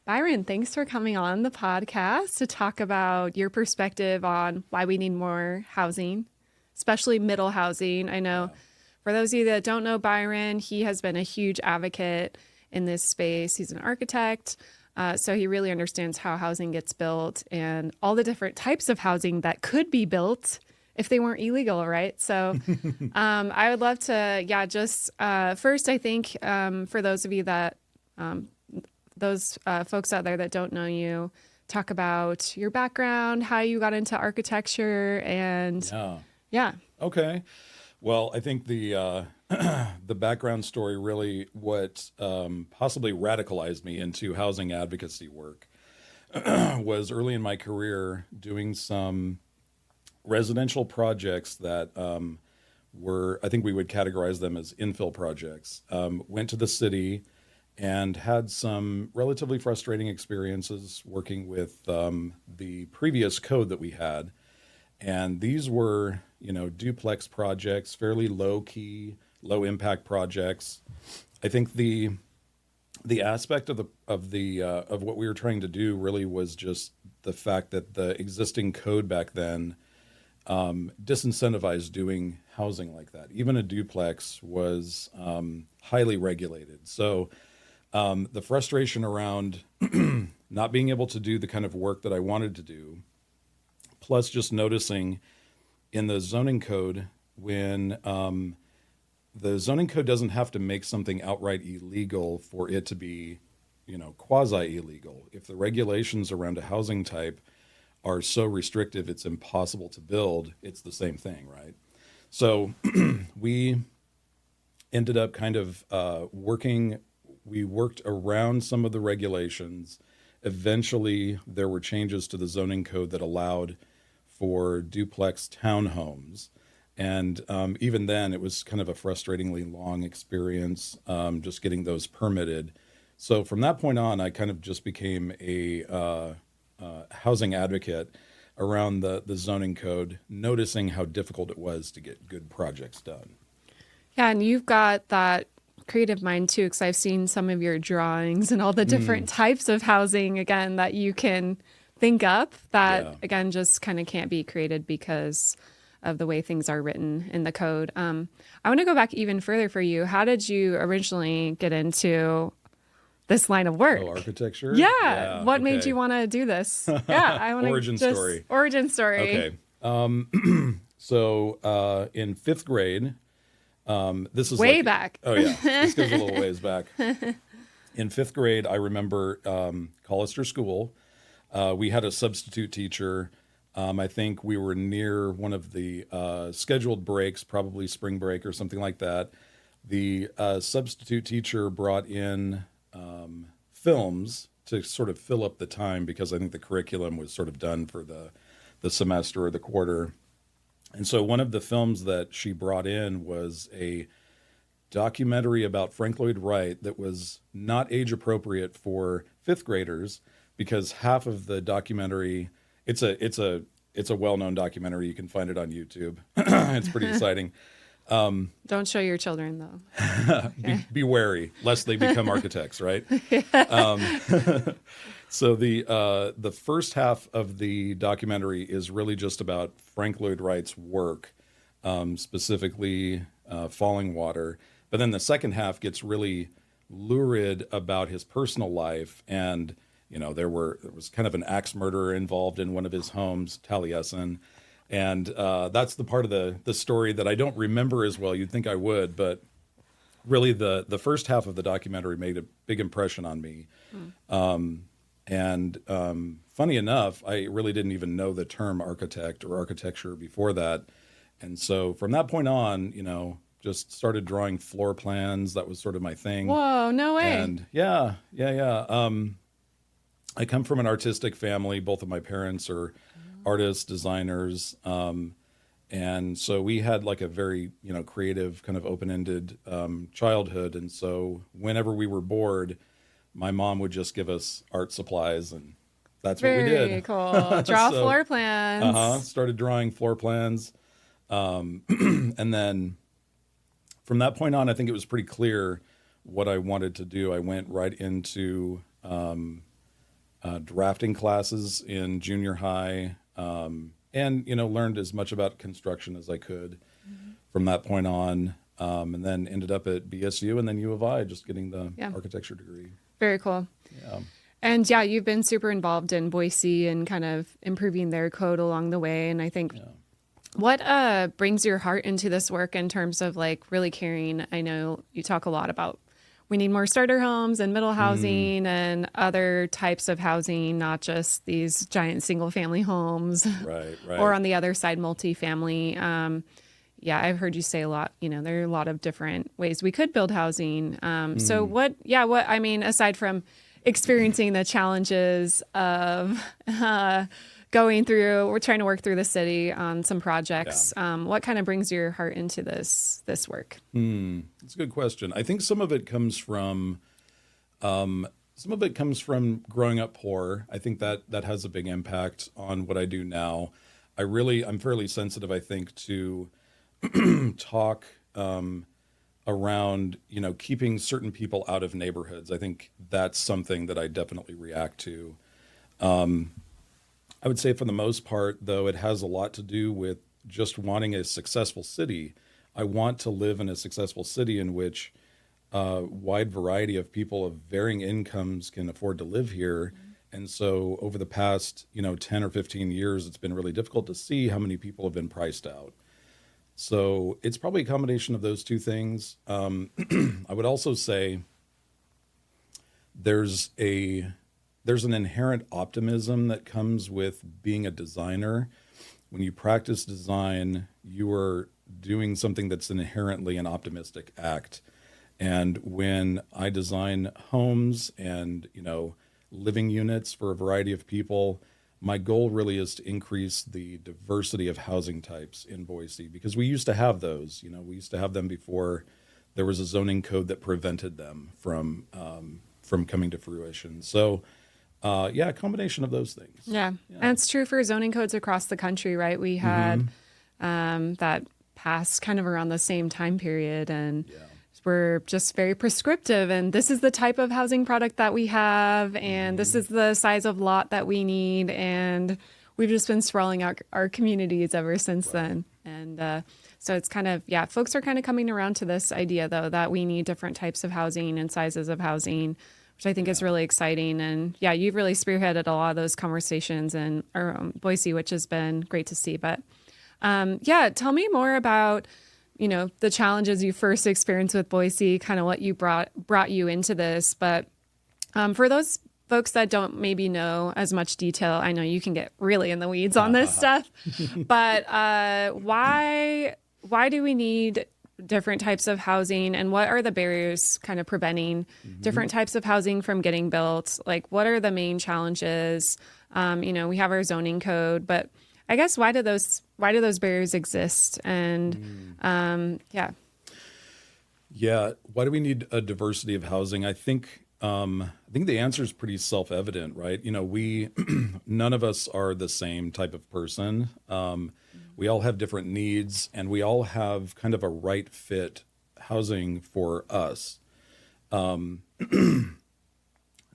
Byron, thanks for coming on the podcast to talk about your perspective on why we need more housing, especially middle housing. I know Yeah. for those of you that don't know Byron, he has been a huge advocate in this space. He's an architect, so he really understands how housing gets built and all the different types of housing that could be built if they weren't illegal, right? So I would love to, just first, I think for those of you that those folks out there that don't know you, talk about your background, how you got into architecture, and Yeah. yeah. Okay. Well, I think the the background story really what possibly radicalized me into housing advocacy work was early in my career doing some residential projects that were, I think we would categorize them as infill projects. Went to the city and had some relatively frustrating experiences working with the previous code that we had. And these were, duplex projects, fairly low key, low impact projects. I think the aspect of what we were trying to do really was just the fact that the existing code back then disincentivized doing housing like that. Even a duplex was highly regulated. So the frustration around not being able to do the kind of work that I wanted to do, plus just noticing in the zoning code when the zoning code doesn't have to make something outright illegal for it to be, quasi illegal. If the regulations around a housing type are so restrictive, it's impossible to build, it's the same thing, right? So we ended up kind of we worked around some of the regulations. Eventually, there were changes to the zoning code that allowed for duplex townhomes. And even then, it was kind of a frustratingly long experience just getting those permitted. So from that point on, I kind of just became a housing advocate around the zoning code, noticing how difficult it was to get good projects done. Yeah, and you've got that creative mind too, because I've seen some of your drawings and all the different types of housing, again, that you can think up that, Yeah. again, just kind of can't be created because of the way things are written in the code. I want to go back even further for you. How did you originally get into this line of Oh, work? architecture? Yeah. Yeah. What made Okay. you want to do this? Yeah, I want to Origin just story. origin story. Okay. So in fifth grade, this is Way like, back. oh yeah, this goes a little ways back. In fifth grade, I remember Collister School. We had a substitute teacher. I think we were near one of the scheduled breaks, probably spring break or something like that. The substitute teacher brought in films to sort of fill up the time because I think the curriculum was sort of done for the semester or the quarter. And so one of the films that she brought in was a documentary about Frank Lloyd Wright that was not age appropriate for fifth graders because half of the documentary it's a well-known documentary. You can find it on YouTube. It's pretty exciting. Don't show your children, though. Be wary lest they become architects, right? So the first half of the documentary is really just about Frank Lloyd Wright's work, specifically Falling Water. But then the second half gets really lurid about his personal life, and there was kind of an axe murderer involved in one of his homes, Taliesin, and that's the part of the story that I don't remember as well. You'd think I would, but really the first half of the documentary made a big impression on me. And funny enough, I really didn't even know the term architect or architecture before that. And so from that point on, just started drawing floor plans. That was sort of my thing. Whoa, no way. And yeah. I come from an artistic family. Both of my parents are artists, designers. And so we had like a very, creative kind of open-ended childhood. And so whenever we were bored, my mom would just give us art supplies, and that's what we Very did. cool. Draw So, floor plans. started drawing floor plans. And then from that point on, I think it was pretty clear what I wanted to do. I went right into drafting classes in junior high, and learned as much about construction as I could from that point on, and then ended up at BSU and then U of I, just getting the Yeah. architecture degree. Very cool. Yeah. And yeah, you've been super involved in Boise and kind of improving their code along the way. And I think what brings your heart into this work in terms of like really caring? I know you talk a lot about we need more starter homes and middle housing and other types of housing, not just these giant single family homes. Right. Or on the other side, multifamily. Yeah, I've heard you say a lot, there are a lot of different ways we could build housing. So I mean, aside from experiencing the challenges of we're trying to work through the city on some projects. What kind of brings your heart into this work? That's a good question. I think some of it comes from growing up poor. I think that has a big impact on what I do now. I'm fairly sensitive, I think, to talk around, keeping certain people out of neighborhoods. I think that's something that I definitely react to. I would say for the most part, though, it has a lot to do with just wanting a successful city. I want to live in a successful city in which a wide variety of people of varying incomes can afford to live here. And so over the past, 10 or 15 years, it's been really difficult to see how many people have been priced out. So it's probably a combination of those two things. I would also say there's an inherent optimism that comes with being a designer. When you practice design, you are doing something that's inherently an optimistic act. And when I design homes and, living units for a variety of people, my goal really is to increase the diversity of housing types in Boise, because we used to have those. We used to have them before there was a zoning code that prevented them from coming to fruition. So, a combination of those things. Yeah. And it's true for zoning codes across the country, right? We had that passed kind of around the same time period, and we're just very prescriptive. And this is the type of housing product that we have, and this is the size of lot that we need. And we've just been sprawling out our communities ever since then. And so it's kind of, folks are kind of coming around to this idea, though, that we need different types of housing and sizes of housing, which I think is really exciting. And you've really spearheaded a lot of those conversations in Boise, which has been great to see. But tell me more about, the challenges you first experienced with Boise, kind of what you brought you into this. But for those folks that don't maybe know as much detail, I know you can get really in the weeds on this stuff, but why do we need different types of housing, and what are the barriers kind of preventing different types of housing from getting built? Like, what are the main challenges? We have our zoning code, but I guess why do those barriers exist? And why do we need a diversity of housing? I think the answer is pretty self-evident, right? We none of us are the same type of person. We all have different needs, and we all have kind of a right fit housing for us. Not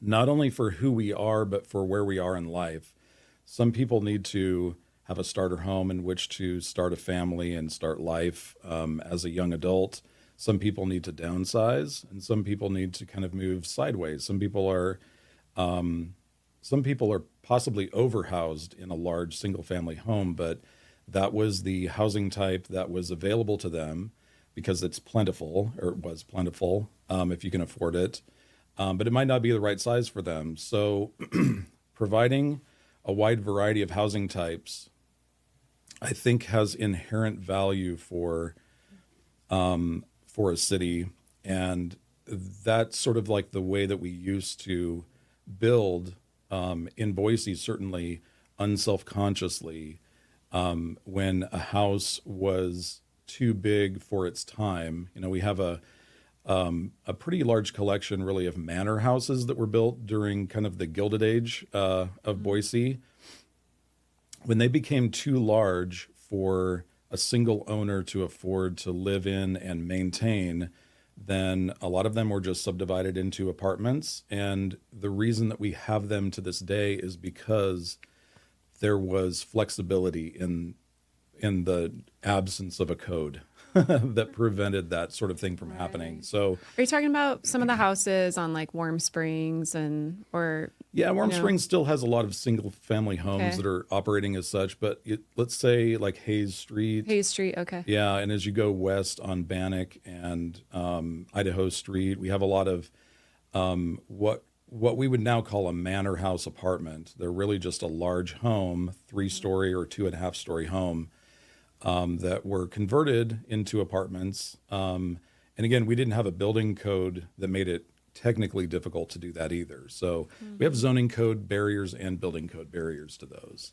only for who we are, but for where we are in life. Some people need to have a starter home in which to start a family and start life as a young adult. Some people need to downsize, and some people need to kind of move sideways. Some people are possibly overhoused in a large single family home, but that was the housing type that was available to them because it's plentiful, or it was plentiful, if you can afford it. But it might not be the right size for them. So providing a wide variety of housing types, I think, has inherent value for a city. And that's sort of like the way that we used to build in Boise, certainly unselfconsciously, when a house was too big for its time. We have a pretty large collection, really, of manor houses that were built during kind of the Gilded Age of Boise. When they became too large for a single owner to afford to live in and maintain, then a lot of them were just subdivided into apartments. And the reason that we have them to this day is because there was flexibility in the absence of a code that prevented that sort of thing from happening. So, Are you talking about some of the houses on like Warm Springs yeah, Warm Springs still has a lot of single family homes that are operating as such, but let's say like Hayes Street. Hayes Street, okay. Yeah, and as you go west on Bannock and Idaho Street, we have a lot of what we would now call a manor house apartment. They're really just a large home, 3-story or 2.5-story home that were converted into apartments. And again, we didn't have a building code that made it technically difficult to do that either. So we have zoning code barriers and building code barriers to those.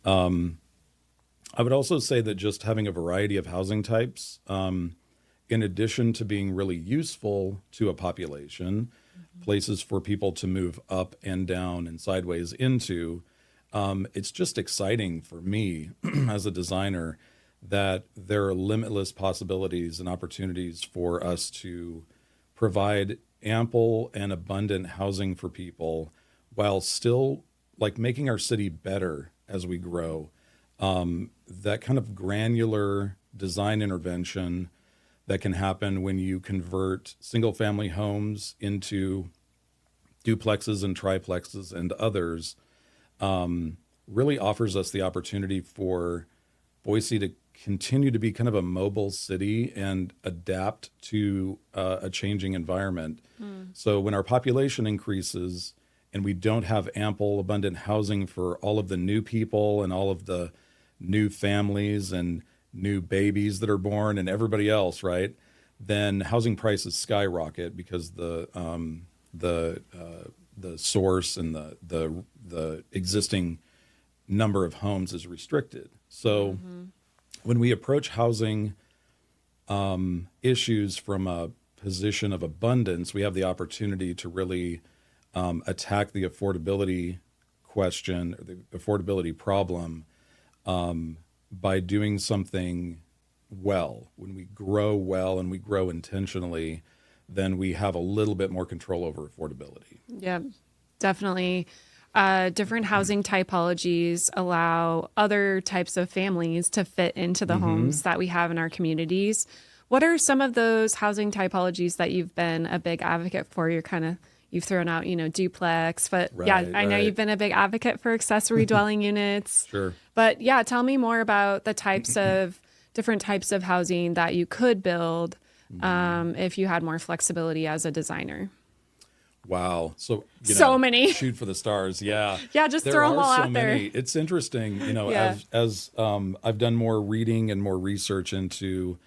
I would also say that just having a variety of housing types, in addition to being really useful to a population, places for people to move up and down and sideways into, it's just exciting for me as a designer that there are limitless possibilities and opportunities for us to provide ample and abundant housing for people while still like making our city better as we grow. That kind of granular design intervention that can happen when you convert single family homes into duplexes and triplexes and others really offers us the opportunity for Boise to continue to be kind of a mobile city and adapt to a changing environment. So when our population increases and we don't have ample, abundant housing for all of the new people and all of the new families and new babies that are born and everybody else, right? Then housing prices skyrocket because the source and the existing number of homes is restricted. So when we approach housing issues from a position of abundance, we have the opportunity to really attack the affordability question, or the affordability problem, by doing something well. When we grow well and we grow intentionally, then we have a little bit more control over affordability. Yeah, definitely. Different housing typologies allow other types of families to fit into the homes that we have in our communities. What are some of those housing typologies that you've been a big advocate for? You've thrown out, duplex, but I know you've been a big advocate for accessory dwelling units. Sure. But yeah, tell me more about the different types of housing that you could build if you had more flexibility as a designer. Wow. So many. Shoot for the stars. Yeah. Yeah, just there throw them all are so out there. many. It's interesting, as I've done more reading and more research into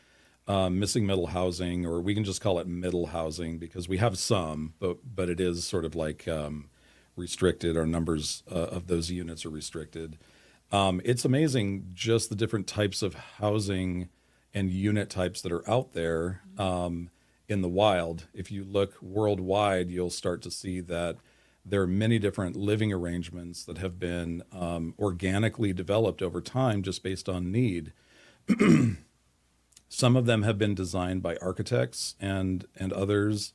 missing middle housing, or we can just call it middle housing because we have some, but it is sort of like restricted. Our numbers of those units are restricted. It's amazing just the different types of housing and unit types that are out there in the wild. If you look worldwide, you'll start to see that there are many different living arrangements that have been organically developed over time just based on need. Some of them have been designed by architects and others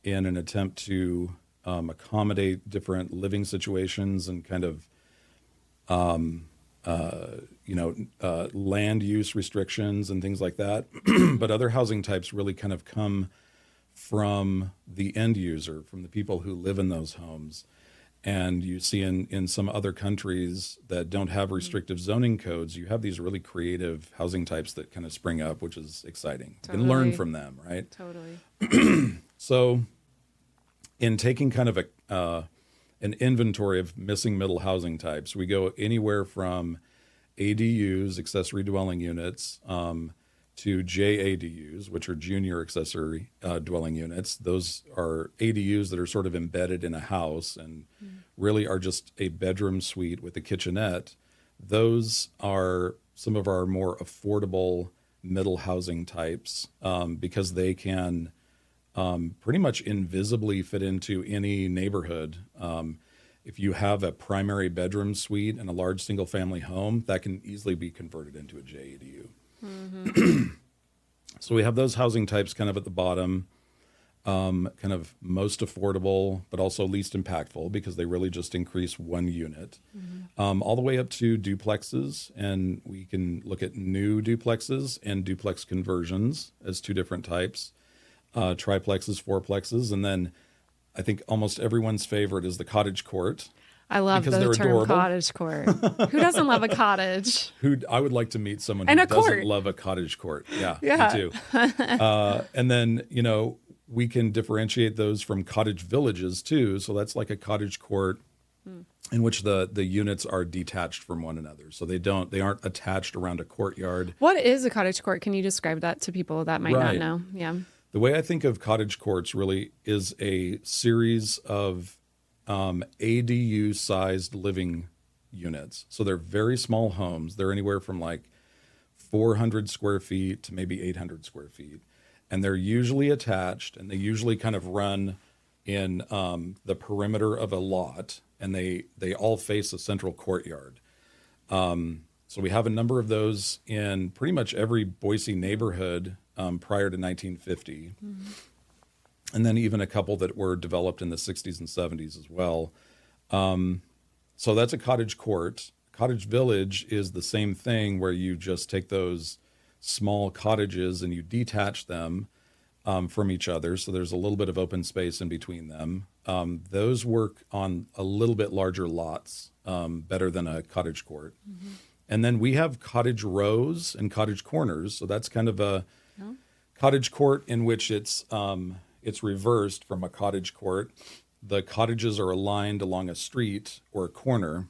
in an attempt to accommodate different living situations and kind of land use restrictions and things like that. But other housing types really kind of come from the end user, from the people who live in those homes. And you see in some other countries that don't have restrictive zoning codes, you have these really creative housing types that kind of spring up, which is exciting. Totally. You can learn from them, right? Totally. So in taking kind of an inventory of missing middle housing types, we go anywhere from ADUs, accessory dwelling units, to JADUs, which are junior accessory dwelling units. Those are ADUs that are sort of embedded in a house and really are just a bedroom suite with a kitchenette. Those are some of our more affordable middle housing types because they can pretty much invisibly fit into any neighborhood. If you have a primary bedroom suite and a large single family home, that can easily be converted into a JADU. So we have those housing types kind of at the bottom. kind of most affordable, but also least impactful because they really just increase one unit, all the way up to duplexes. And we can look at new duplexes and duplex conversions as two different types, triplexes, fourplexes. And then I think almost everyone's favorite is the cottage court. I love Because the they're term adorable. cottage court. Who doesn't love a cottage? Who I would like to meet someone And who a court. doesn't love a cottage court. Yeah, Yeah. me too. And then, we can differentiate those from cottage villages too. So that's like a cottage court in which the units are detached from one another. So they aren't attached around a courtyard. What is a cottage court? Can you describe that to people that might not Right. know? Yeah. The way I think of cottage courts really is a series of ADU sized living units. So they're very small homes. They're anywhere from like 400 square feet to maybe 800 square feet. And they're usually attached, and they usually kind of run in the perimeter of a lot, and they all face a central courtyard. So we have a number of those in pretty much every Boise neighborhood prior to 1950. And then even a couple that were developed in the 60s and 70s as well. So that's a cottage court. Cottage village is the same thing, where you just take those small cottages and you detach them from each other. So there's a little bit of open space in between them. Those work on a little bit larger lots, better than a cottage court. And then we have cottage rows and cottage corners. So that's kind of a cottage court in which it's reversed from a cottage court. The cottages are aligned along a street or a corner,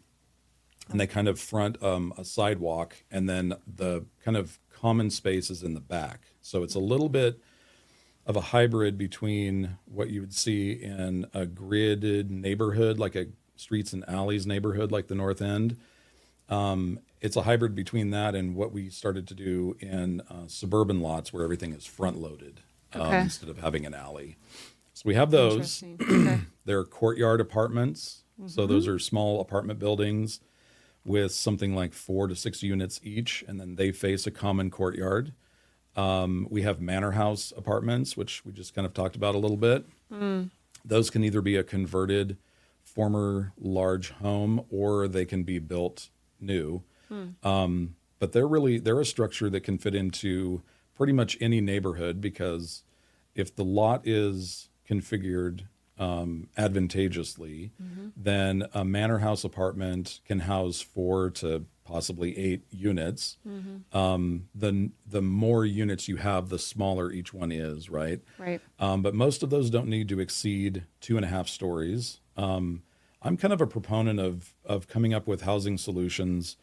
and they kind of front a sidewalk, and then the kind of common space is in the back. So it's a little bit of a hybrid between what you would see in a gridded neighborhood, like a streets and alleys neighborhood, like the North End. It's a hybrid between that and what we started to do in suburban lots, where everything is front loaded instead of having an alley. So we have those. Okay. They're courtyard apartments. So those are small apartment buildings with something like 4 to 6 units each, and then they face a common courtyard. We have manor house apartments, which we just kind of talked about a little bit. Those can either be a converted former large home, or they can be built new. But they're a structure that can fit into pretty much any neighborhood, because if the lot is configured advantageously, then a manor house apartment can house 4 to possibly 8 units. The more units you have, the smaller each one is, right? Right. But most of those don't need to exceed 2.5 stories. I'm kind of a proponent of coming up with housing solutions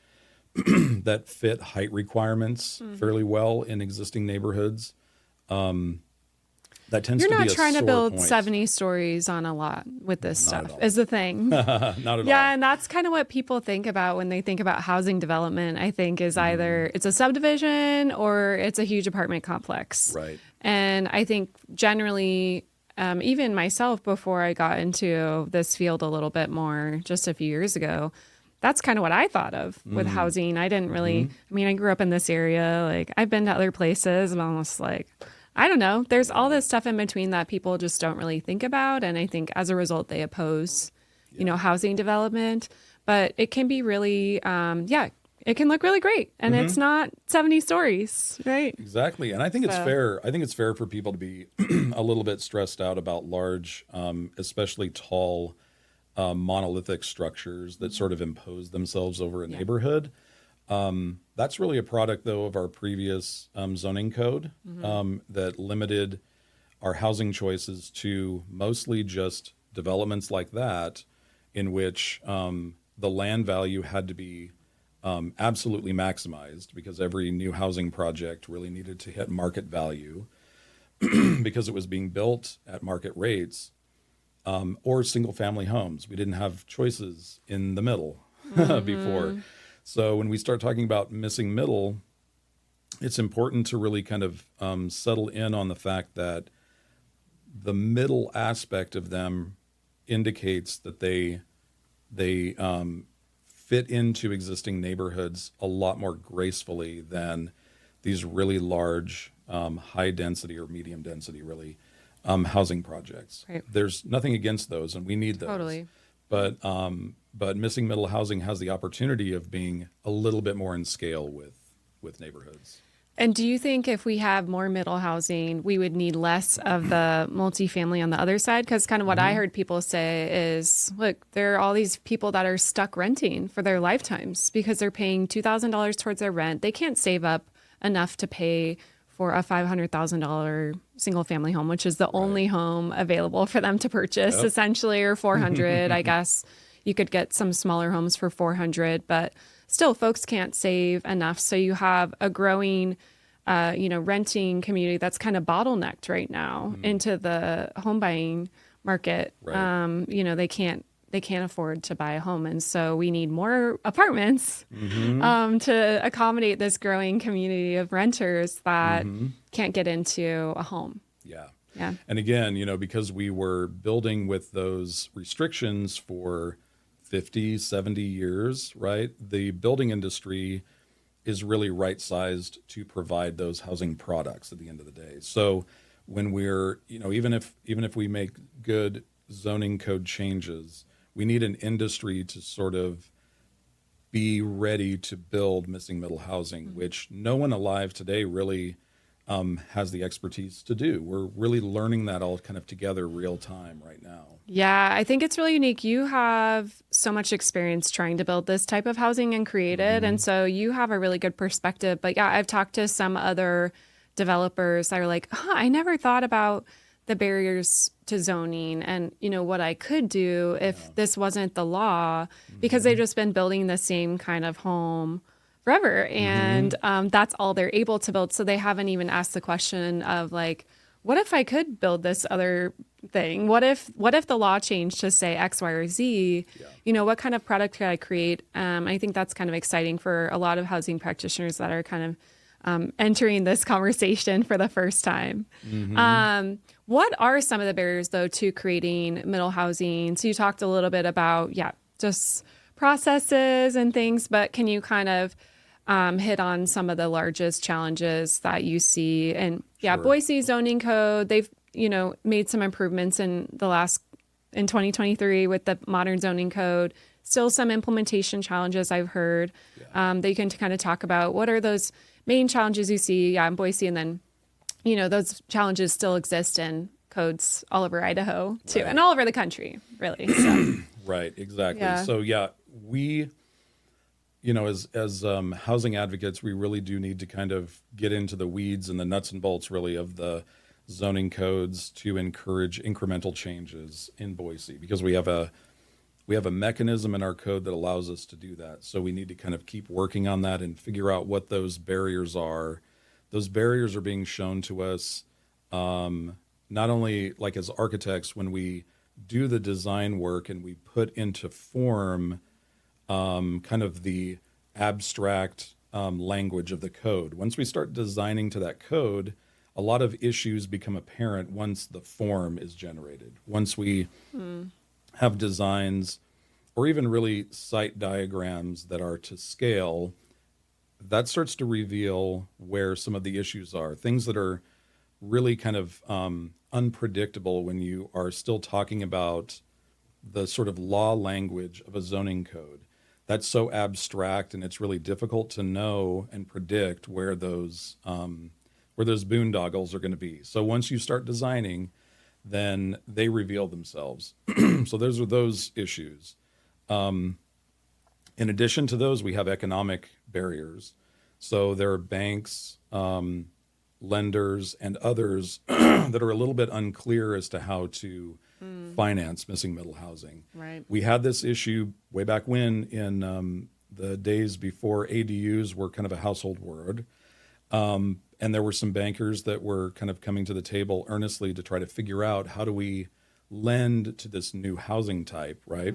that fit height requirements fairly well in existing neighborhoods. That tends You're to be not a trying to sore build point. 70 stories on a lot with this Not at stuff, all. is the thing. Not at all. Yeah, and that's kind of what people think about when they think about housing development, I think, is either it's a subdivision or it's a huge apartment complex. Right. And I think generally, even myself, before I got into this field a little bit more just a few years ago, that's kind of what I thought of with housing. I didn't really, I mean, I grew up in this area. Like, I've been to other places. I'm almost like, I don't know. There's all this stuff in between that people just don't really think about. And I think as a result, they oppose, housing development. But it can be really, it can look really great. And it's not 70 stories, right? Exactly. And I think it's fair. I think it's fair for people to be a little bit stressed out about large, especially tall, monolithic structures that sort of impose themselves over a neighborhood. That's really a product, though, of our previous zoning code that limited our housing choices to mostly just developments like that, in which the land value had to be absolutely maximized, because every new housing project really needed to hit market value because it was being built at market rates, or single family homes. We didn't have choices in the middle before. So when we start talking about missing middle, it's important to really kind of settle in on the fact that the middle aspect of them indicates that they fit into existing neighborhoods a lot more gracefully than these really large, high density or medium density, really, housing projects. Right. There's nothing against those, and we need those. Totally. But missing middle housing has the opportunity of being a little bit more in scale with neighborhoods. And do you think if we have more middle housing, we would need less of the multifamily on the other side? Because kind of what I heard people say is, look, there are all these people that are stuck renting for their lifetimes because they're paying $2,000 towards their rent. They can't save up enough to pay for a $500,000 single family home, which is the only home available for them to purchase, essentially, or 400. I guess you could get some smaller homes for 400, but still folks can't save enough. So you have a growing, renting community that's kind of bottlenecked right now into the home buying market. Right. They can't afford to buy a home. And so we need more apartments to accommodate this growing community of renters that can't get into a home. Yeah. Yeah. And again, because we were building with those restrictions for 50, 70 years, right? The building industry is really right-sized to provide those housing products at the end of the day. So when we're, even if we make good zoning code changes, we need an industry to sort of be ready to build missing middle housing, which no one alive today really has the expertise to do. We're really learning that all kind of together real time right now. Yeah, I think it's really unique. You have so much experience trying to build this type of housing and create it. And so you have a really good perspective. But yeah, I've talked to some other developers that are like, I never thought about the barriers to zoning and, what I could do if this wasn't the law, because they've just been building the same kind of home forever. And that's all they're able to build. So they haven't even asked the question of like, what if I could build this other thing? What if the law changed to say X, Y, or Z? Yeah. What kind of product could I create? I think that's kind of exciting for a lot of housing practitioners that are kind of entering this conversation for the first time. What are some of the barriers, though, to creating middle housing? So you talked a little bit about, just processes and things, but can you kind of hit on some of the largest challenges that you see? And Sure. Boise zoning code, they've, made some improvements in 2023 with the modern zoning code. Still some implementation challenges I've heard that you can kind of talk about. What are those main challenges you see in Boise? And then, those challenges still exist in codes all over Idaho too, and all over the country, really. So. Right, exactly. Yeah. So we, as housing advocates, we really do need to kind of get into the weeds and the nuts and bolts really of the zoning codes to encourage incremental changes in Boise, because we have a mechanism in our code that allows us to do that. So we need to kind of keep working on that and figure out what those barriers are. Those barriers are being shown to us not only like as architects when we do the design work and we put into form kind of the abstract language of the code. Once we start designing to that code, a lot of issues become apparent once the form is generated. Once we have designs or even really site diagrams that are to scale, that starts to reveal where some of the issues are. Things that are really kind of unpredictable when you are still talking about the sort of law language of a zoning code. That's so abstract, and it's really difficult to know and predict where those boondoggles are going to be. So once you start designing, then they reveal themselves. So those are those issues. In addition to those, we have economic barriers. So there are banks, lenders, and others that are a little bit unclear as to how to finance missing middle housing. Right. We had this issue way back when in the days before ADUs were kind of a household word. And there were some bankers that were kind of coming to the table earnestly to try to figure out how do we lend to this new housing type, right?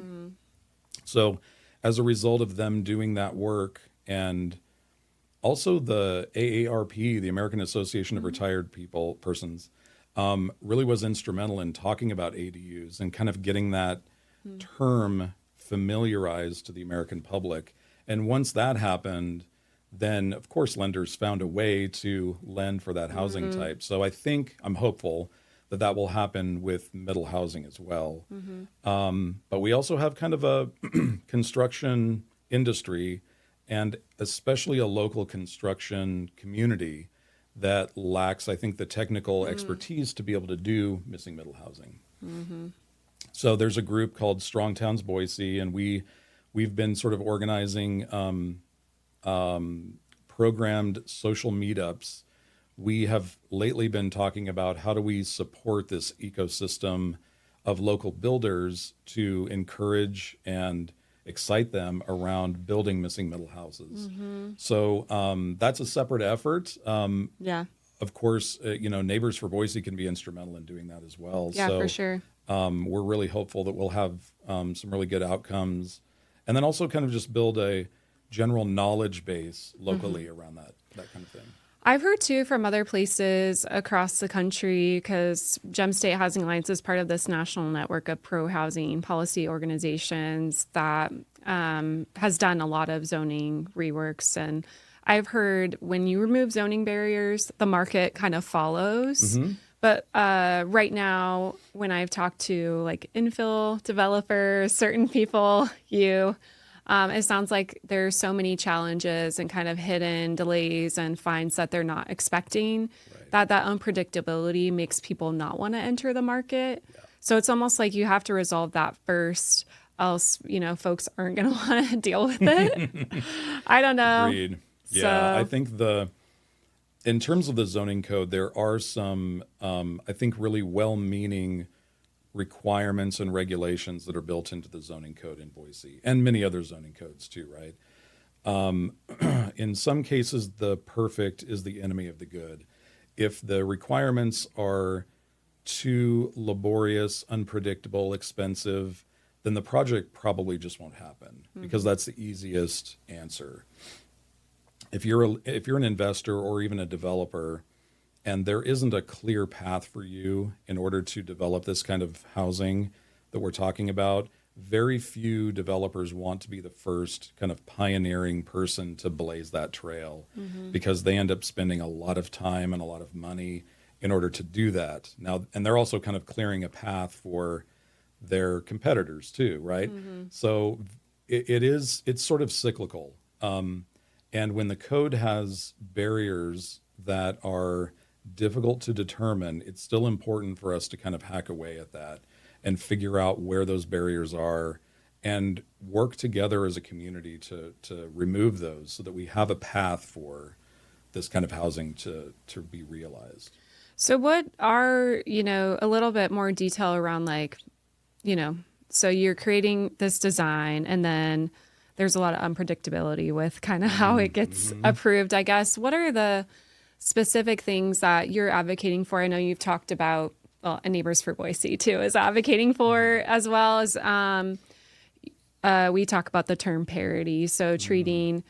So as a result of them doing that work, and also the AARP, the American Association of Retired Persons, really was instrumental in talking about ADUs and kind of getting that term familiarized to the American public. And once that happened, then of course lenders found a way to lend for that housing type. So I'm hopeful that will happen with middle housing as well. But we also have kind of a construction industry, and especially a local construction community that lacks, I think, the technical expertise to be able to do missing middle housing. So there's a group called Strong Towns Boise, and we've been sort of organizing programmed social meetups. We have lately been talking about how do we support this ecosystem of local builders to encourage and excite them around building missing middle houses. So that's a separate effort. Yeah. Of course, Neighbors for Boise can be instrumental in doing that as well. Yeah, So for sure. we're really hopeful that we'll have some really good outcomes, and then also kind of just build a general knowledge base locally around that kind of thing. I've heard too from other places across the country, because Gem State Housing Alliance is part of this national network of pro-housing policy organizations that has done a lot of zoning reworks. And I've heard when you remove zoning barriers, the market kind of follows. But right now, when I've talked to like infill developers, certain people, it sounds like there's so many challenges and kind of hidden delays and fines that they're not expecting, that unpredictability makes people not want to enter the market. So it's almost like you have to resolve that first, else, folks aren't going to want to deal with it. I don't know. Agreed. Yeah, So- I think in terms of the zoning code, there are some, I think, really well-meaning requirements and regulations that are built into the zoning code in Boise, and many other zoning codes too, right? In some cases, the perfect is the enemy of the good. If the requirements are too laborious, unpredictable, expensive, then the project probably just won't happen, because that's the easiest answer. If you're an investor or even a developer, and there isn't a clear path for you in order to develop this kind of housing that we're talking about, very few developers want to be the first kind of pioneering person to blaze that trail, because they end up spending a lot of time and a lot of money in order to do that. Now, and they're also kind of clearing a path for their competitors too, right? So it's sort of cyclical. And when the code has barriers that are difficult to determine, it's still important for us to kind of hack away at that and figure out where those barriers are and work together as a community to remove those, so that we have a path for this kind of housing to be realized. So what are, a little bit more detail around so you're creating this design, and then there's a lot of unpredictability with kind of how it gets approved, I guess. What are the specific things that you're advocating for? I know you've talked about, and Neighbors for Boise too is advocating for, as well as we talk about the term parity. So treating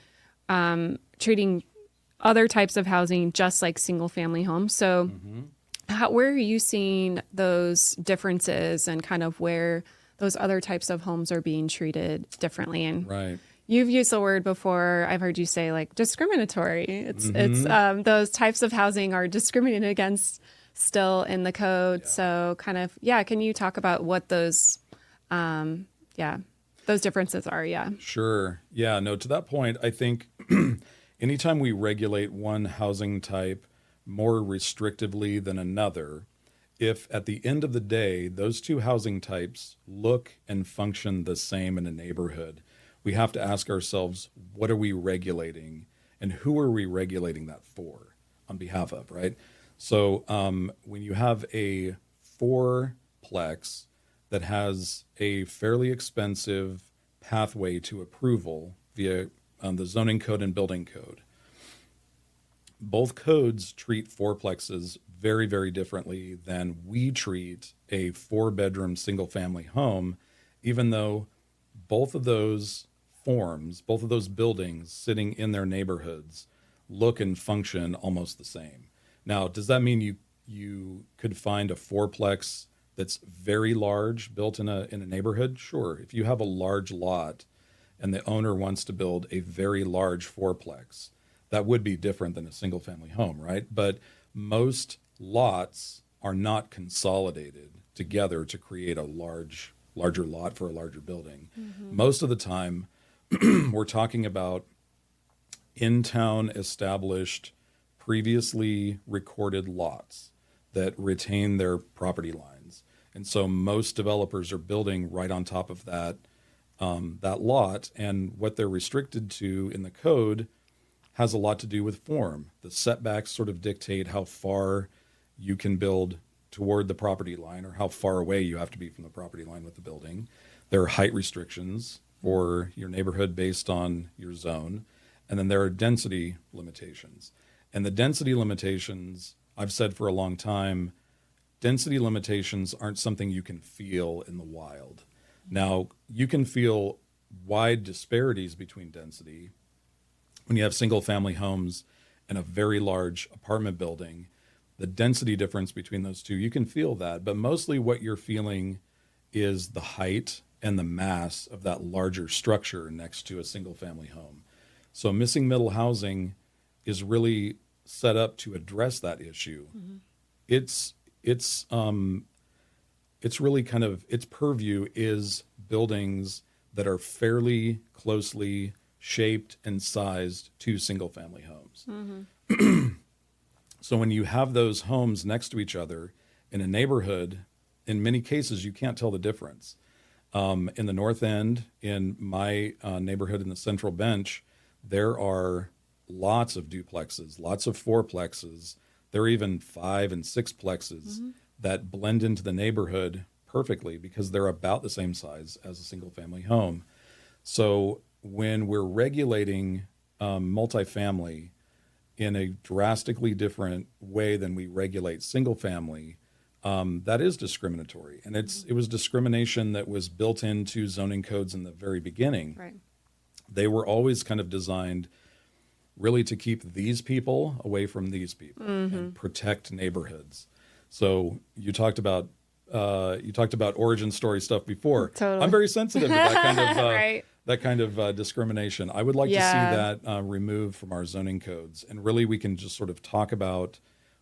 other types of housing just like single family homes. So where are you seeing those differences, and kind of where those other types of homes are being treated differently? And Right. you've used the word before, I've heard you say like discriminatory. It's those types of housing are discriminated against still in the code. Yeah. So kind of, can you talk about what those differences are? Yeah. Sure. Yeah, no, to that point, I think anytime we regulate one housing type more restrictively than another, if at the end of the day, those two housing types look and function the same in a neighborhood, we have to ask ourselves, what are we regulating, and who are we regulating that for, on behalf of, right? So when you have a fourplex that has a fairly expensive pathway to approval via the zoning code and building code, both codes treat fourplexes very, very differently than we treat a 4-bedroom single-family home, even though both of those forms, both of those buildings sitting in their neighborhoods look and function almost the same. Now, does that mean you could find a fourplex that's very large built in a neighborhood? Sure. If you have a large lot and the owner wants to build a very large fourplex, that would be different than a single family home, right? But most lots are not consolidated together to create a larger lot for a larger building. Most of the time, we're talking about in-town established, previously recorded lots that retain their property lines. And so most developers are building right on top of that lot, and what they're restricted to in the code has a lot to do with form. The setbacks sort of dictate how far you can build toward the property line or how far away you have to be from the property line with the building. There are height restrictions for your neighborhood based on your zone. And then there are density limitations. And the density limitations, I've said for a long time, density limitations aren't something you can feel in the wild. Now, you can feel wide disparities between density when you have single family homes and a very large apartment building. The density difference between those two, you can feel that. But mostly what you're feeling is the height and the mass of that larger structure next to a single family home. So missing middle housing is really set up to address that issue. It's really kind of, its purview is buildings that are fairly closely shaped and sized to single family homes. So when you have those homes next to each other in a neighborhood, in many cases, you can't tell the difference. In the North End, in my neighborhood in the Central Bench, there are lots of duplexes, lots of fourplexes. There are even 5 and 6 plexes that blend into the neighborhood perfectly because they're about the same size as a single family home. So when we're regulating multifamily in a drastically different way than we regulate single family, that is discriminatory. And it was discrimination that was built into zoning codes in the very beginning. Right. They were always kind of designed really to keep these people away from these people and protect neighborhoods. So you talked about origin story stuff before. Totally. I'm very sensitive to that kind of Right. that kind of discrimination. I would like to see that removed from our zoning codes, and really we can just sort of talk about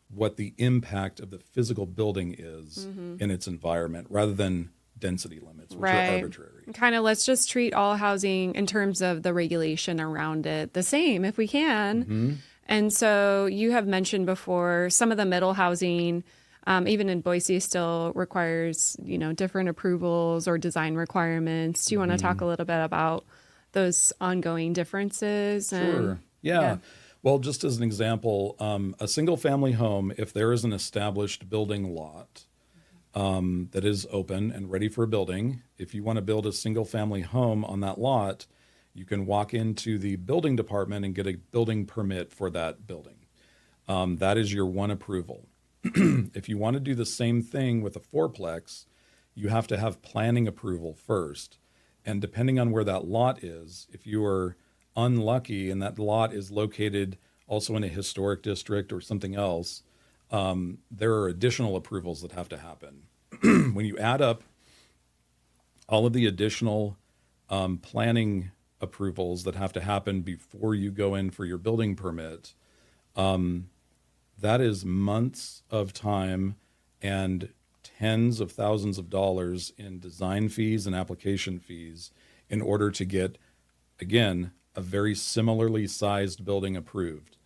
what the impact of the physical building is in its environment, rather than density limits, which are arbitrary. Kind of let's just treat all housing in terms of the regulation around it the same if we can. And so you have mentioned before some of the middle housing, even in Boise, still requires, different approvals or design requirements. Do you want to talk a little bit about those ongoing differences? Sure. Yeah. Well, just as an example, a single family home, if there is an established building lot that is open and ready for building, if you want to build a single family home on that lot, you can walk into the building department and get a building permit for that building. That is your one approval. If you want to do the same thing with a fourplex, you have to have planning approval first. And depending on where that lot is, if you are unlucky and that lot is located also in a historic district or something else, there are additional approvals that have to happen. When you add up all of the additional planning approvals that have to happen before you go in for your building permit, that is months of time and tens of thousands of dollars in design fees and application fees in order to get, again, a very similarly sized building approved.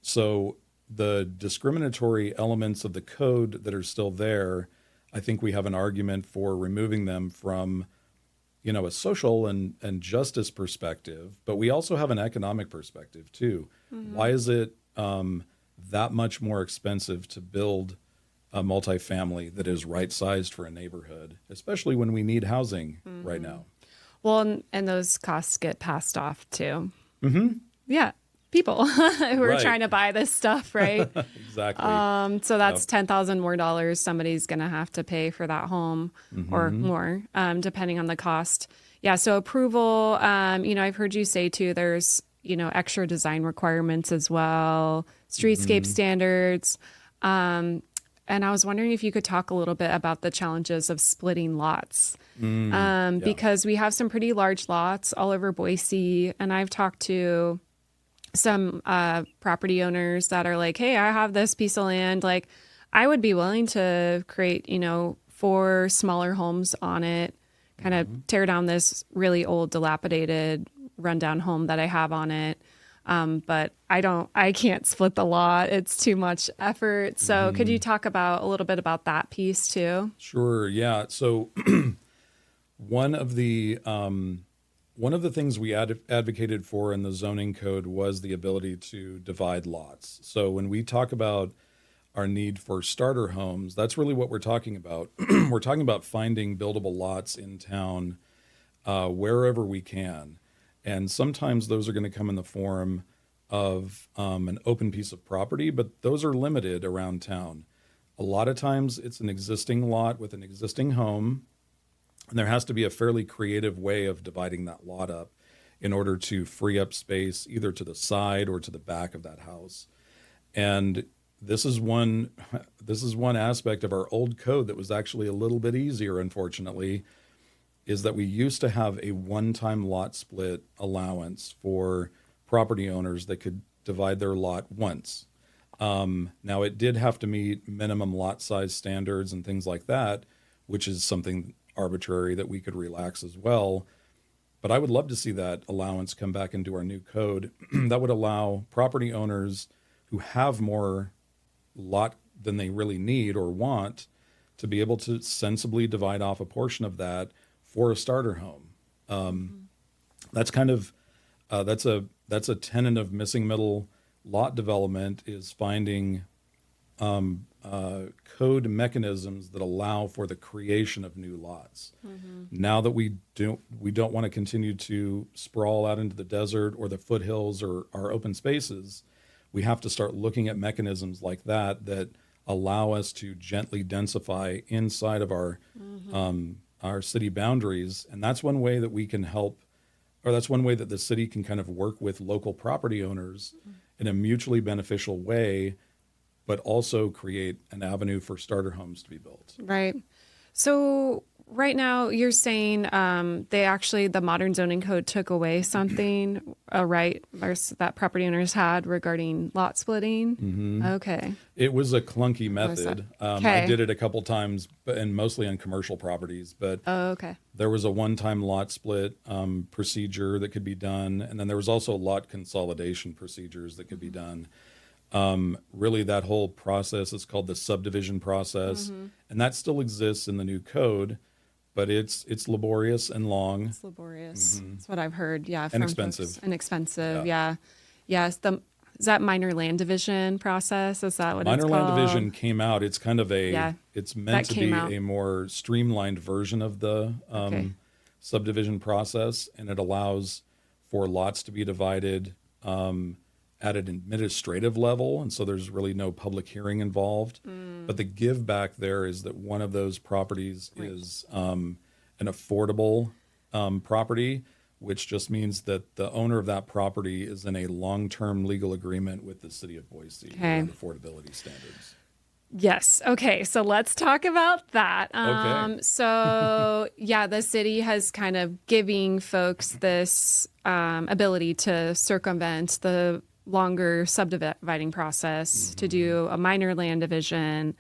So the discriminatory elements of the code that are still there, I think we have an argument for removing them from, a social and justice perspective, but we also have an economic perspective too. Why is it that much more expensive to build a multifamily that is right-sized for a neighborhood, especially when we need housing right now? Well, and those costs get passed off too. Yeah, people who are trying to buy this stuff, right? Exactly. So that's $10,000 more dollars somebody's going to have to pay for that home or more, depending on the cost. Yeah. So approval, I've heard you say too, there's, extra design requirements as well, streetscape standards. And I was wondering if you could talk a little bit about the challenges of splitting lots, because we have some pretty large lots all over Boise. And I've talked to some property owners that are like, hey, I have this piece of land. Like, I would be willing to create, 4 smaller homes on it, kind of tear down this really old, dilapidated, rundown home that I have on it. But I can't split the lot. It's too much effort. So could you talk a little bit about that piece too? Sure. Yeah. So one of the things we advocated for in the zoning code was the ability to divide lots. So when we talk about our need for starter homes, that's really what we're talking about. We're talking about finding buildable lots in town wherever we can. And sometimes those are going to come in the form of an open piece of property, but those are limited around town. A lot of times it's an existing lot with an existing home, and there has to be a fairly creative way of dividing that lot up in order to free up space either to the side or to the back of that house. And this is one aspect of our old code that was actually a little bit easier, unfortunately, is that we used to have a one-time lot split allowance for property owners that could divide their lot once. Now, it did have to meet minimum lot size standards and things like that, which is something arbitrary that we could relax as well. But I would love to see that allowance come back into our new code. That would allow property owners who have more lot than they really need or want to be able to sensibly divide off a portion of that for a starter home. That's kind of that's a tenet of missing middle lot development, is finding code mechanisms that allow for the creation of new lots. Now that we don't want to continue to sprawl out into the desert or the foothills or our open spaces, we have to start looking at mechanisms like that allow us to gently densify inside of our city boundaries. And that's one way that we can help, or that's one way that the city can kind of work with local property owners in a mutually beneficial way, but also create an avenue for starter homes to be built. Right. So right now you're saying the modern zoning code took away something, a right that property owners had regarding lot splitting. Okay. It was a clunky method. Okay. I did it a couple times, and mostly on commercial properties. But Okay. there was a one-time lot split procedure that could be done, and then there was also lot consolidation procedures that could be done. Really, that whole process is called the subdivision process, and that still exists in the new code, but it's laborious and long. It's laborious. That's what I've heard. Yeah. And expensive. Folks. And expensive. Yeah. Yes. Is that minor land division process? Is that what Minor it's land called? division came out. It's kind of it's meant to be out. a more streamlined version of the subdivision process, and it allows for lots to be divided at an administrative level, and so there's really no public hearing involved. But the give back there is that one of those properties is an affordable property, which just means that the owner of that property is in a long-term legal agreement with the city of Boise around affordability standards. Yes. Okay. So let's talk about that. Okay. So yeah, the city has kind of giving folks this ability to circumvent the longer subdividing process to do a minor land division.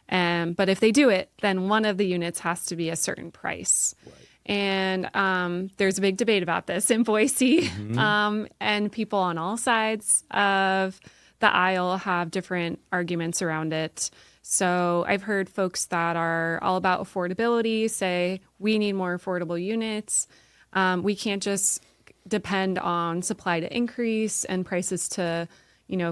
But if they do it, then one of the units has to be a certain price. Right. And there's a big debate about this in Boise. And people on all sides of the aisle have different arguments around it. So I've heard folks that are all about affordability say we need more affordable units. We can't just depend on supply to increase and prices to,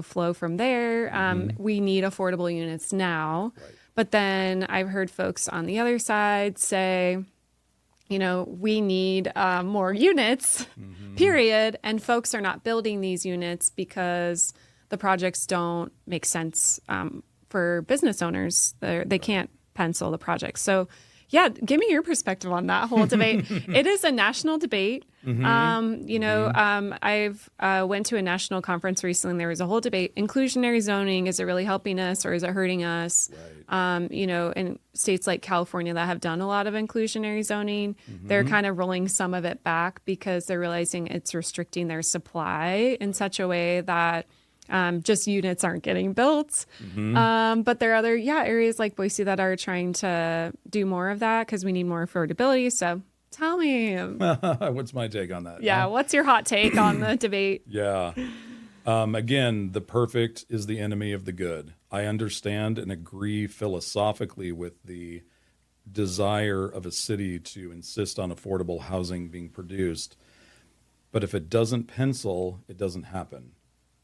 flow from there. We need affordable units now. Right. But then I've heard folks on the other side say, we need more units, period. And folks are not building these units because the projects don't make sense for business owners. They can't pencil the projects. So, yeah, give me your perspective on that whole debate. It is a national debate. I've went to a national conference recently, and there was a whole debate. Inclusionary zoning, is it really helping us or is it hurting us? Right. In states like California that have done a lot of inclusionary zoning, they're kind of rolling some of it back because they're realizing it's restricting their supply in such a way that Just units aren't getting built. But there are other, areas like Boise that are trying to do more of that because we need more affordability. So tell me, What's my take on that? what's your hot take on the debate? Yeah. Again, the perfect is the enemy of the good. I understand and agree philosophically with the desire of a city to insist on affordable housing being produced. But if it doesn't pencil, it doesn't happen.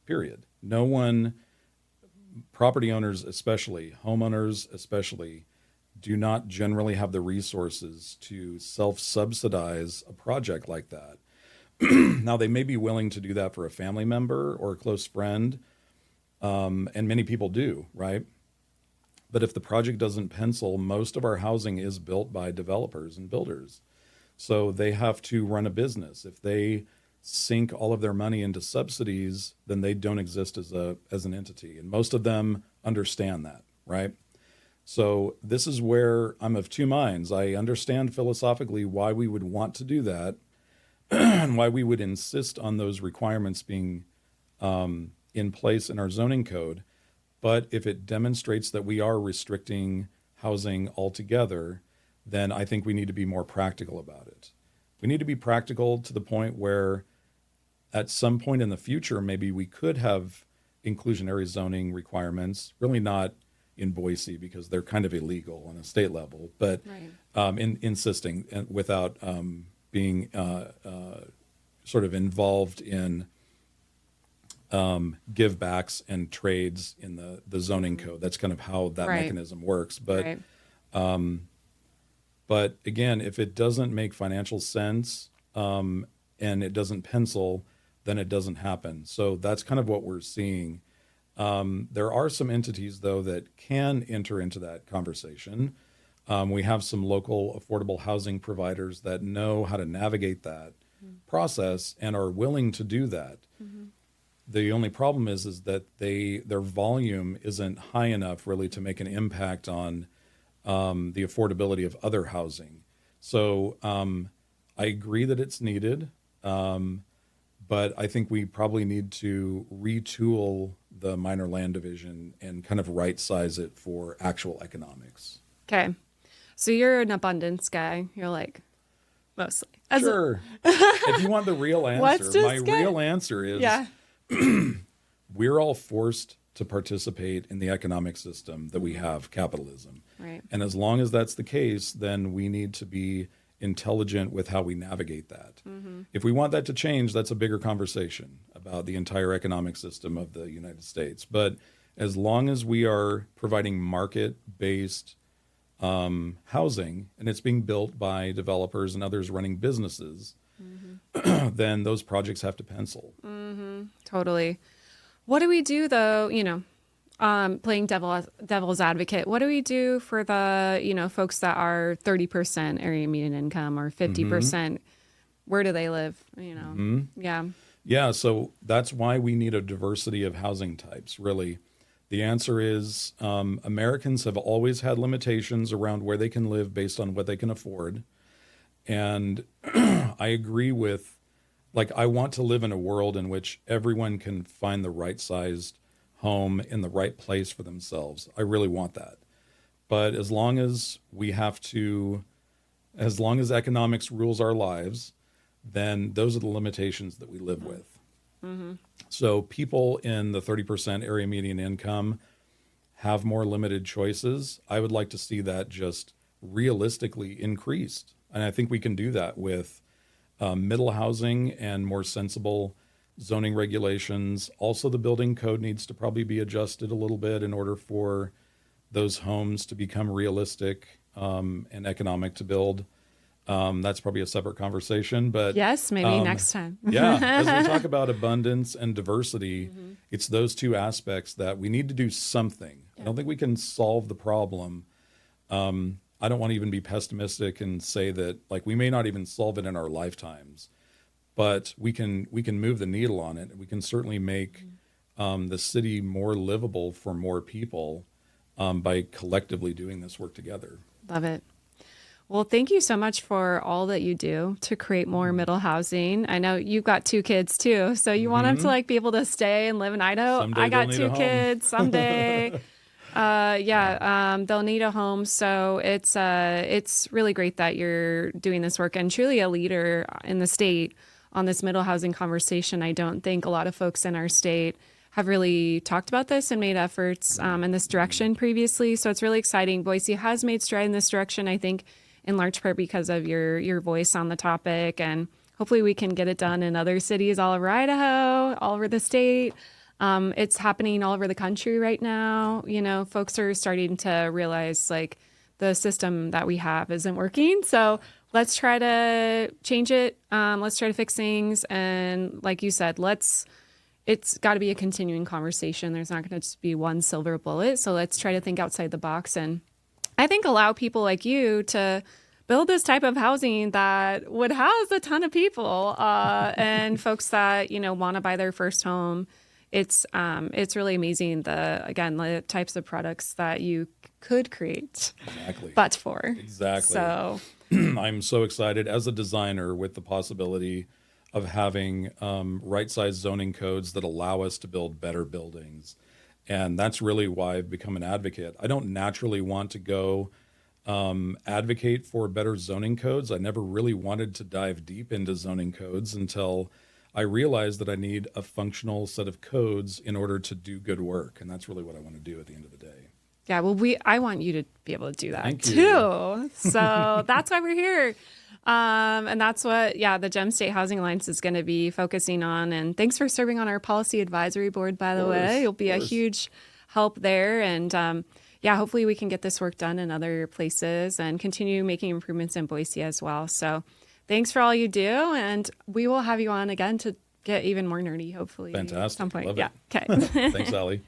Period. No one, property owners especially, homeowners especially, do not generally have the resources to self-subsidize a project like that. Now, they may be willing to do that for a family member or a close friend, and many people do, right? But if the project doesn't pencil, most of our housing is built by developers and builders. So they have to run a business. If they sink all of their money into subsidies, then they don't exist as an entity. And most of them understand that, right? So this is where I'm of two minds. I understand philosophically why we would want to do that and why we would insist on those requirements being in place in our zoning code. But if it demonstrates that we are restricting housing altogether, then I think we need to be more practical about it. We need to be practical to the point where at some point in the future, maybe we could have inclusionary zoning requirements, really not in Boise because they're kind of illegal on a state level, but insisting and without being sort of involved in give backs and trades in the zoning code. That's kind of how that mechanism works. But but again, if it doesn't make financial sense and it doesn't pencil, then it doesn't happen. So that's kind of what we're seeing. There are some entities, though, that can enter into that conversation. We have some local affordable housing providers that know how to navigate that process and are willing to do that. The only problem is that their volume isn't high enough really to make an impact on the affordability of other housing. So I agree that it's needed, but I think we probably need to retool the minor land division and kind of right size it for actual economics. Okay. So you're an abundance guy. You're like, mostly. Sure. If you want the real answer, my real answer is we're all forced to participate in the economic system that we have, capitalism. Right. And as long as that's the case, then we need to be intelligent with how we navigate that. If we want that to change, that's a bigger conversation about the entire economic system of the United States. But as long as we are providing market-based housing and it's being built by developers and others running businesses, then those projects have to pencil. Totally. What do we do though, playing devil's advocate, what do we do for the, folks that are 30% area median income or 50%? Where do they live? Yeah. So that's why we need a diversity of housing types, really. The answer is Americans have always had limitations around where they can live based on what they can afford. And I agree with, I want to live in a world in which everyone can find the right sized home in the right place for themselves. I really want that. But as long as economics rules our lives, then those are the limitations that we live with. So people in the 30% area median income have more limited choices. I would like to see that just realistically increased. And I think we can do that with middle housing and more sensible zoning regulations. Also, the building code needs to probably be adjusted a little bit in order for those homes to become realistic and economic to build. That's probably a separate conversation, but yes, maybe next time. As we talk about abundance and diversity, it's those two aspects that we need to do something. I don't think we can solve the problem. I don't want to even be pessimistic and say that we may not even solve it in our lifetimes, but we can move the needle on it. We can certainly make the city more livable for more people by collectively doing this work together. Love it. Well, thank you so much for all that you do to create more middle housing. I know you've got 2 kids too, so you want them to like be able to stay and live in Idaho. Someday I they'll got need two a home. kids someday. They'll need a home. So it's really great that you're doing this work and truly a leader in the state on this middle housing conversation. I don't think a lot of folks in our state have really talked about this and made efforts in this direction previously. So it's really exciting. Boise has made stride in this direction, I think, in large part because of your voice on the topic. And hopefully we can get it done in other cities all over Idaho, all over the state. It's happening all over the country right now. You know, folks are starting to realize like the system that we have isn't working. So let's try to change it. Let's try to fix things. And like you said, it's got to be a continuing conversation. There's not going to just be one silver bullet. So let's try to think outside the box and I think allow people like you to build this type of housing that would house a ton of people and folks that, you know, want to buy their first home. It's really amazing the types of products that you could create. Exactly. But for. Exactly. So I'm so excited as a designer with the possibility of having right-sized zoning codes that allow us to build better buildings. And that's really why I've become an advocate. I don't naturally want to go advocate for better zoning codes. I never really wanted to dive deep into zoning codes until I realized that I need a functional set of codes in order to do good work. And that's really what I want to do at the end of the day. yeah, well, I want you to be able to do that Thank you. too. So that's why we're here. And that's what, the Gem State Housing Alliance is going to be focusing on. And thanks for serving on our policy advisory board, by the way. You'll be a huge help there. And hopefully we can get this work done in other places and continue making improvements in Boise as well. So thanks for all you do. And we will have you on again to get even more nerdy, hopefully. Fantastic. At some point. Love yeah. it. Okay. Thanks, Allie.